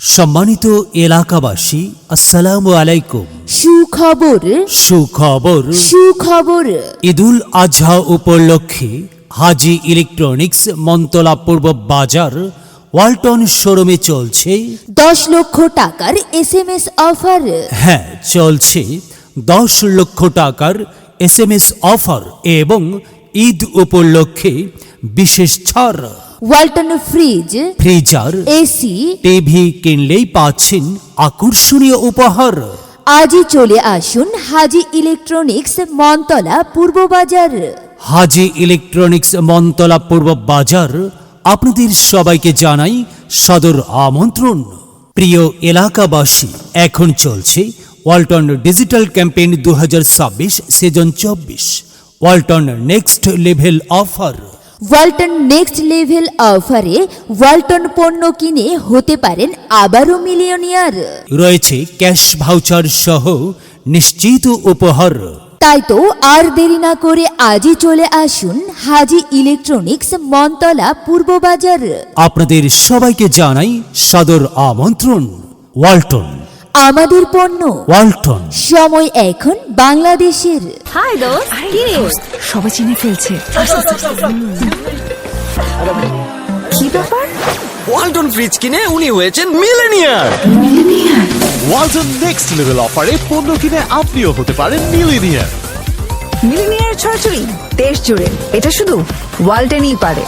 সম্মানিত এলাকাবাসী, আসসালামু আলাইকুম। সুখবর সুখবর, সুখবর। ঈদুল আজহা উপলক্ষে হাজি ইলেকট্রনিক্স মন্তলা পূর্ব বাজার ওয়ালটন শোরুমে চলছে 10 লক্ষ টাকার SMS অফার। হ্যাঁ, চলছে 10 লক্ষ টাকার SMS অফার এবং ঈদ উপলক্ষে বিশেষ ছাড়। Walton fridge, freezer, AC TV কিনলেই পাচ্ছেন আকর্ষণীয় উপহার। আজই চলে আসুন হাজি ইলেকট্রনিক্স মনতলা পূর্ব বাজার। হাজি ইলেকট্রনিক্স মনতলা পূর্ব বাজার আপনাদের সবাইকে জানাই সদর আমন্ত্রণ। প্রিয় এলাকাবাসী, এখন চলছে Walton digital campaign 2026 season 24 Walton next level offer. Walton next level অফারে ওয়ালটন পণ্য কিনে হতে পারেন আবারও মিলিয়নিয়ার। রয়েছে ক্যাশ ভাউচার সহ নিশ্চিত উপহার। তাই তো আর দেরি না করে আজই চলে আসুন হাজি ইলেকট্রনিক্স মনতলা পূর্ব বাজার। আপনাদের সবাইকে জানাই সদর আমন্ত্রণ। ওয়ালটন, আমাদের পণ্য, ওয়ালটন। সময় এখন বাংলাদেশের। হাই দোস্ত, কি রে? সবাই চিনে ফেলছে। কি ব্যাপার? ওয়ালটন ফ্রিজ কিনে উনি হয়েছেন মিলেনিয়ার। ওয়ালটন নেক্সট লেভেল অফারে পণ্য কিনে আপনিও হতে পারেন মিলিয়নিয়ার। মিলিনিয়ার ছড়াছড়ি দেশ জুড়ে, এটা শুধু ওয়ালটেনই পারে।